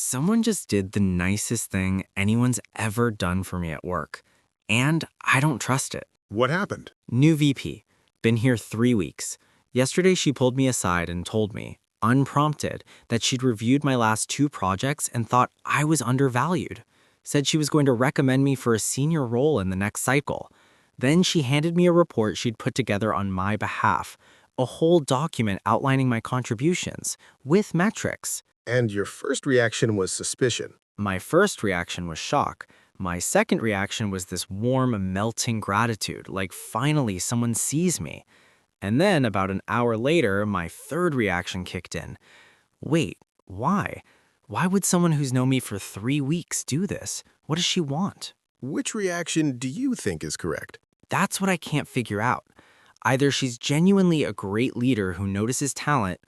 Someone just did the nicest thing anyone's ever done for me at work, and I don't trust it. What happened? New VP. Been here 3 weeks. Yesterday, she pulled me aside and told me, unprompted, that she'd reviewed my last 2 projects and thought I was undervalued. Said she was going to recommend me for a senior role in the next cycle. Then she handed me a report she'd put together on my behalf, a whole document outlining my contributions, with metrics. And your first reaction was suspicion. My first reaction was shock. My second reaction was this warm, melting gratitude, like finally someone sees me. And then, about an hour later, my third reaction kicked in. Wait, why? Why would someone who's known me for 3 weeks do this? What does she want? Which reaction do you think is correct? That's what I can't figure out. Either she's genuinely a great leader who notices talent,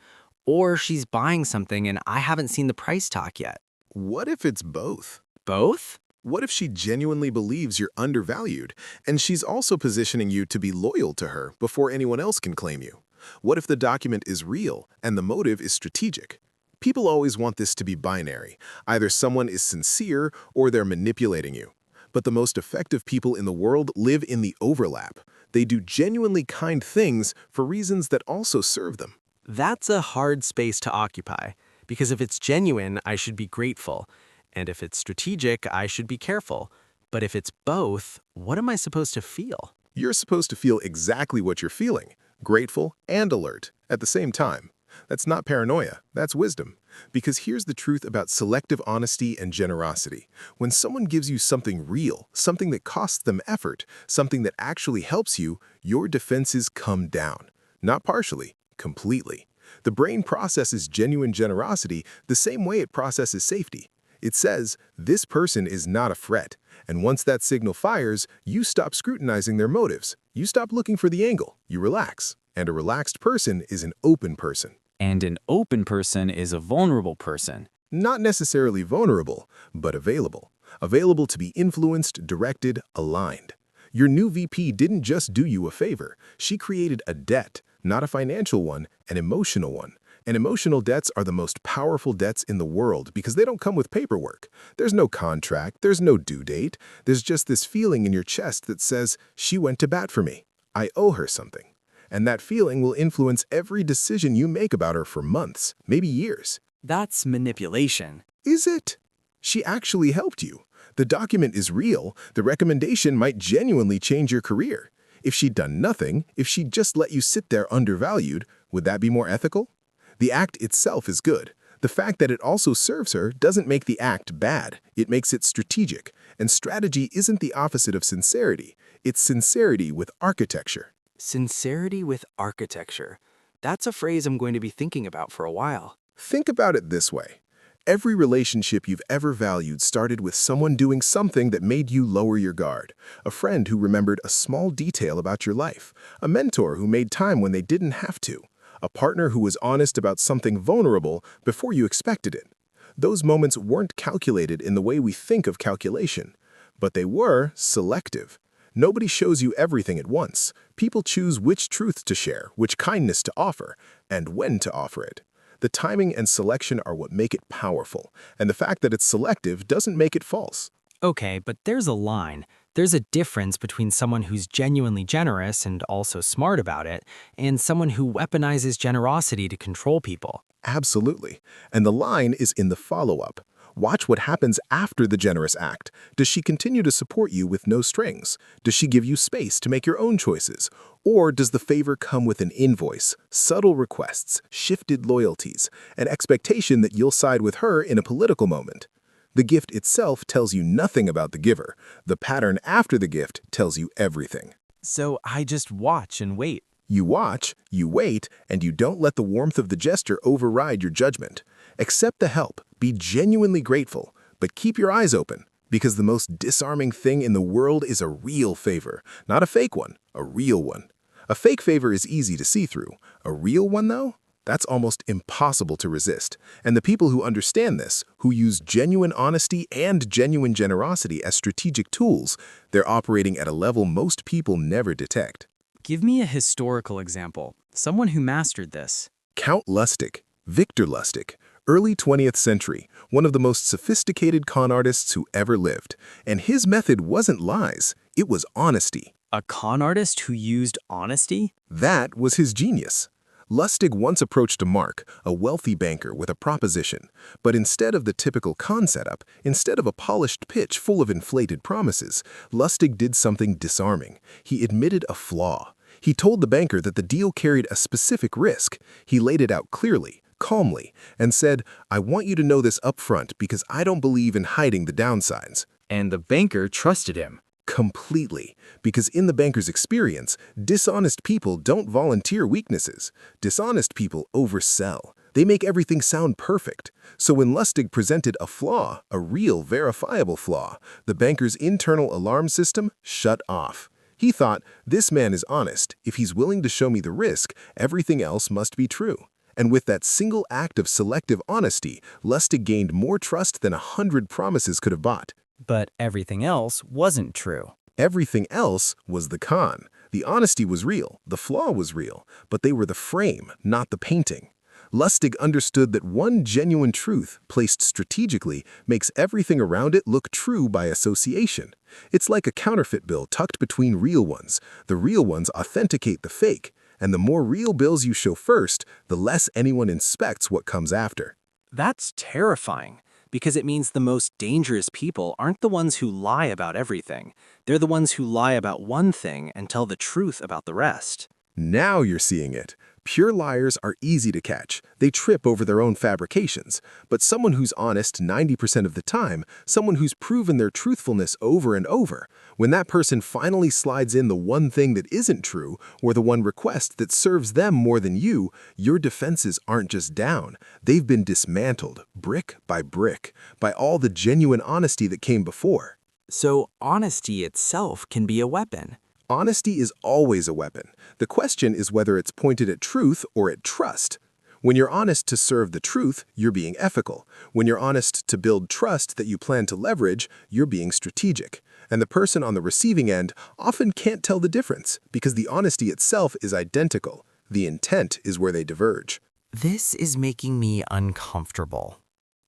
or she's buying something and I haven't seen the price tag yet. What if it's both? Both? What if she genuinely believes you're undervalued, and she's also positioning you to be loyal to her before anyone else can claim you? What if the document is real and the motive is strategic? People always want this to be binary. Either someone is sincere or they're manipulating you. But the most effective people in the world live in the overlap. They do genuinely kind things for reasons that also serve them. That's a hard space to occupy, because if it's genuine, I should be grateful, and if it's strategic, I should be careful. But if it's both, what am I supposed to feel? You're supposed to feel exactly what you're feeling, grateful and alert, at the same time. That's not paranoia, that's wisdom. Because here's the truth about selective honesty and generosity. When someone gives you something real, something that costs them effort, something that actually helps you, your defenses come down. Not partially, completely. The brain processes genuine generosity the same way it processes safety. It says, this person is not a threat. And once that signal fires, you stop scrutinizing their motives. You stop looking for the angle. You relax. And a relaxed person is an open person. And an open person is a vulnerable person. Not necessarily vulnerable, but available. Available to be influenced, directed, aligned. Your new VP didn't just do you a favor. She created a debt, not a financial one, an emotional one. And emotional debts are the most powerful debts in the world because they don't come with paperwork. There's no contract, there's no due date. There's just this feeling in your chest that says, she went to bat for me. I owe her something. And that feeling will influence every decision you make about her for months, maybe years. That's manipulation. Is it? She actually helped you. The document is real. The recommendation might genuinely change your career. If she'd done nothing, if she'd just let you sit there undervalued, would that be more ethical? The act itself is good. The fact that it also serves her doesn't make the act bad. It makes it strategic. And strategy isn't the opposite of sincerity. It's sincerity with architecture. Sincerity with architecture. That's a phrase I'm going to be thinking about for a while. Think about it this way. Every relationship you've ever valued started with someone doing something that made you lower your guard. A friend who remembered a small detail about your life. A mentor who made time when they didn't have to. A partner who was honest about something vulnerable before you expected it. Those moments weren't calculated in the way we think of calculation, but they were selective. Nobody shows you everything at once. People choose which truth to share, which kindness to offer, and when to offer it. The timing and selection are what make it powerful, and the fact that it's selective doesn't make it false. Okay, but there's a line. There's a difference between someone who's genuinely generous and also smart about it, and someone who weaponizes generosity to control people. Absolutely. And the line is in the follow-up. Watch what happens after the generous act. Does she continue to support you with no strings? Does she give you space to make your own choices? Or does the favor come with an invoice, subtle requests, shifted loyalties, an expectation that you'll side with her in a political moment? The gift itself tells you nothing about the giver. The pattern after the gift tells you everything. So I just watch and wait. You watch, you wait, and you don't let the warmth of the gesture override your judgment. Accept the help, be genuinely grateful, but keep your eyes open, because the most disarming thing in the world is a real favor, not a fake one, a real one. A fake favor is easy to see through. A real one, though? That's almost impossible to resist. And the people who understand this, who use genuine honesty and genuine generosity as strategic tools, they're operating at a level most people never detect. Give me a historical example, someone who mastered this. Count Lustig, Victor Lustig, Early 20th century, one of the most sophisticated con artists who ever lived. And his method wasn't lies, it was honesty. A con artist who used honesty? That was his genius. Lustig once approached Mark, a wealthy banker, with a proposition. But instead of the typical con setup, instead of a polished pitch full of inflated promises, Lustig did something disarming. He admitted a flaw. He told the banker that the deal carried a specific risk. He laid it out clearly, calmly, and said, "I want you to know this upfront because I don't believe in hiding the downsides." And the banker trusted him. Completely. Because in the banker's experience, dishonest people don't volunteer weaknesses. Dishonest people oversell. They make everything sound perfect. So when Lustig presented a flaw, a real verifiable flaw, the banker's internal alarm system shut off. He thought, this man is honest. If he's willing to show me the risk, everything else must be true. And with that single act of selective honesty, Lustig gained more trust than 100 promises could have bought. But everything else wasn't true. Everything else was the con. The honesty was real, the flaw was real, but they were the frame, not the painting. Lustig understood that one genuine truth, placed strategically, makes everything around it look true by association. It's like a counterfeit bill tucked between real ones. The real ones authenticate the fake, and the more real bills you show first, the less anyone inspects what comes after. That's terrifying, because it means the most dangerous people aren't the ones who lie about everything. They're the ones who lie about one thing and tell the truth about the rest. Now you're seeing it. Pure liars are easy to catch. They trip over their own fabrications. But someone who's honest 90% of the time, someone who's proven their truthfulness over and over, when that person finally slides in the one thing that isn't true, or the one request that serves them more than you, your defenses aren't just down. They've been dismantled, brick by all the genuine honesty that came before. So honesty itself can be a weapon. Honesty is always a weapon. The question is whether it's pointed at truth or at trust. When you're honest to serve the truth, you're being ethical. When you're honest to build trust that you plan to leverage, you're being strategic. And the person on the receiving end often can't tell the difference because the honesty itself is identical. The intent is where they diverge. This is making me uncomfortable.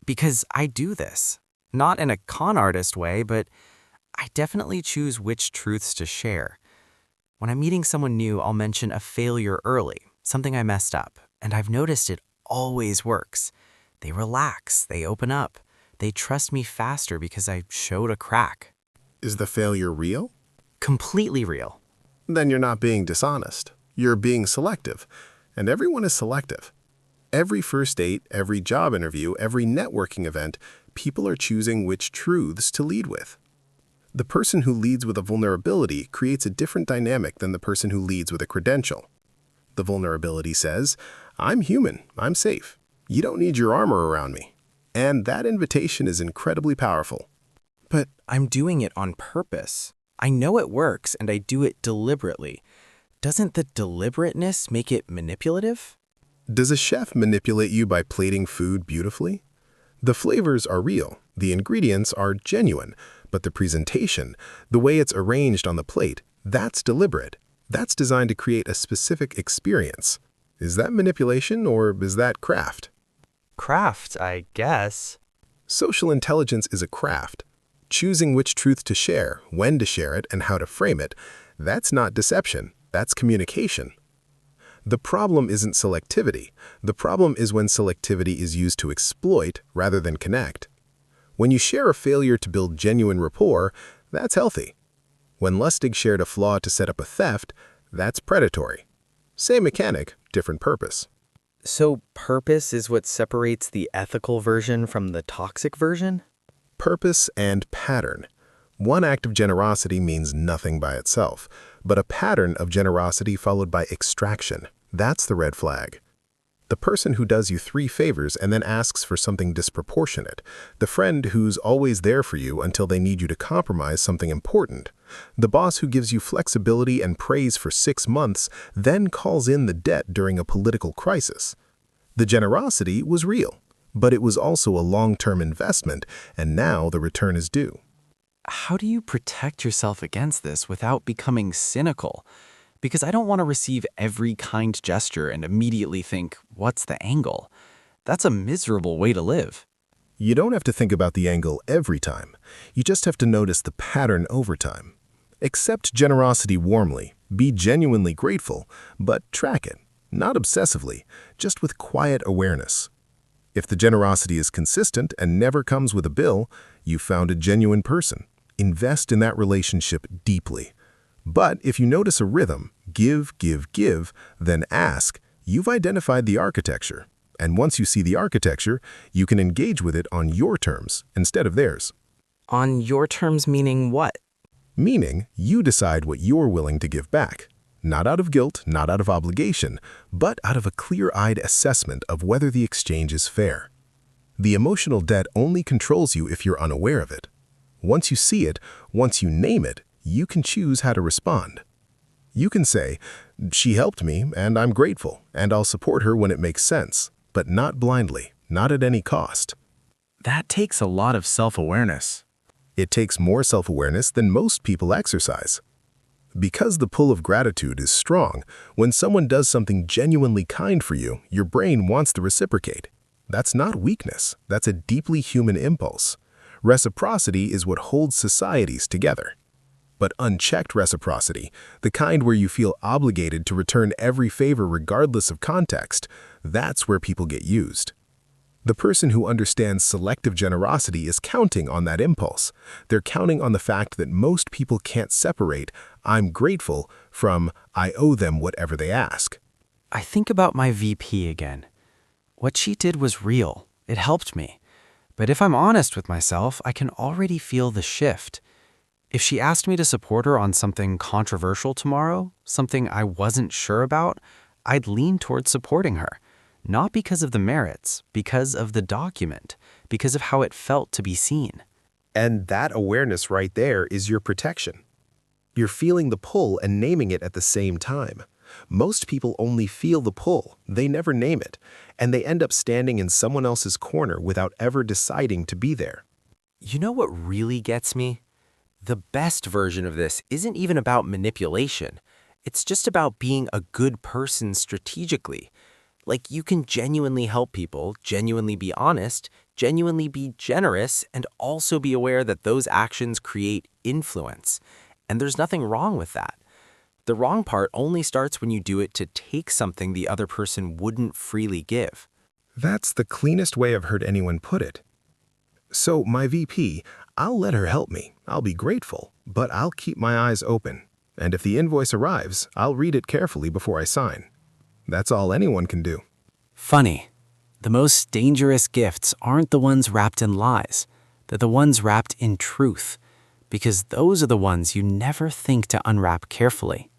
Because I do this. Not in a con artist way, but I definitely choose which truths to share. When I'm meeting someone new, I'll mention a failure early, something I messed up, and I've noticed it always works. They relax, they open up, they trust me faster because I showed a crack. Is the failure real? Completely real. Then you're not being dishonest. You're being selective. And everyone is selective. Every first date, every job interview, every networking event, people are choosing which truths to lead with. The person who leads with a vulnerability creates a different dynamic than the person who leads with a credential. The vulnerability says, I'm human, I'm safe. You don't need your armor around me. And that invitation is incredibly powerful. But I'm doing it on purpose. I know it works and I do it deliberately. Doesn't the deliberateness make it manipulative? Does a chef manipulate you by plating food beautifully? The flavors are real, the ingredients are genuine, but the presentation, the way it's arranged on the plate, that's deliberate. That's designed to create a specific experience. Is that manipulation or is that craft? Craft, I guess. Social intelligence is a craft. Choosing which truth to share, when to share it, and how to frame it, that's not deception, that's communication. The problem isn't selectivity. The problem is when selectivity is used to exploit rather than connect. When you share a failure to build genuine rapport, that's healthy. When Lustig shared a flaw to set up a theft, that's predatory. Same mechanic, different purpose. So purpose is what separates the ethical version from the toxic version? Purpose and pattern. One act of generosity means nothing by itself, but a pattern of generosity followed by extraction, that's the red flag. The person who does you 3 favors and then asks for something disproportionate. The friend who's always there for you until they need you to compromise something important. The boss who gives you flexibility and praise for 6 months, then calls in the debt during a political crisis. The generosity was real, but it was also a long-term investment, and now the return is due. How do you protect yourself against this without becoming cynical? Because I don't want to receive every kind gesture and immediately think, what's the angle? That's a miserable way to live. You don't have to think about the angle every time. You just have to notice the pattern over time. Accept generosity warmly, be genuinely grateful, but track it, not obsessively, just with quiet awareness. If the generosity is consistent and never comes with a bill, you've found a genuine person. Invest in that relationship deeply. But if you notice a rhythm, give, give, give, then ask, you've identified the architecture. And once you see the architecture, you can engage with it on your terms instead of theirs. On your terms meaning what? Meaning, you decide what you're willing to give back. Not out of guilt, not out of obligation, but out of a clear-eyed assessment of whether the exchange is fair. The emotional debt only controls you if you're unaware of it. Once you see it, once you name it, you can choose how to respond. You can say, "She helped me, and I'm grateful, and I'll support her when it makes sense," but not blindly, not at any cost. That takes a lot of self-awareness. It takes more self-awareness than most people exercise. Because the pull of gratitude is strong, when someone does something genuinely kind for you, your brain wants to reciprocate. That's not weakness, that's a deeply human impulse. Reciprocity is what holds societies together. But unchecked reciprocity, the kind where you feel obligated to return every favor regardless of context, that's where people get used. The person who understands selective generosity is counting on that impulse. They're counting on the fact that most people can't separate "I'm grateful" from "I owe them whatever they ask." I think about my VP again. What she did was real. It helped me. But if I'm honest with myself, I can already feel the shift. If she asked me to support her on something controversial tomorrow, something I wasn't sure about, I'd lean towards supporting her. Not because of the merits, because of the document, because of how it felt to be seen. And that awareness right there is your protection. You're feeling the pull and naming it at the same time. Most people only feel the pull, they never name it, and they end up standing in someone else's corner without ever deciding to be there. You know what really gets me? The best version of this isn't even about manipulation. It's just about being a good person strategically. Like, you can genuinely help people, genuinely be honest, genuinely be generous, and also be aware that those actions create influence. And there's nothing wrong with that. The wrong part only starts when you do it to take something the other person wouldn't freely give. That's the cleanest way I've heard anyone put it. So, my VP, I'll let her help me. I'll be grateful, but I'll keep my eyes open. And if the invoice arrives, I'll read it carefully before I sign. That's all anyone can do. Funny. The most dangerous gifts aren't the ones wrapped in lies. They're the ones wrapped in truth. Because those are the ones you never think to unwrap carefully.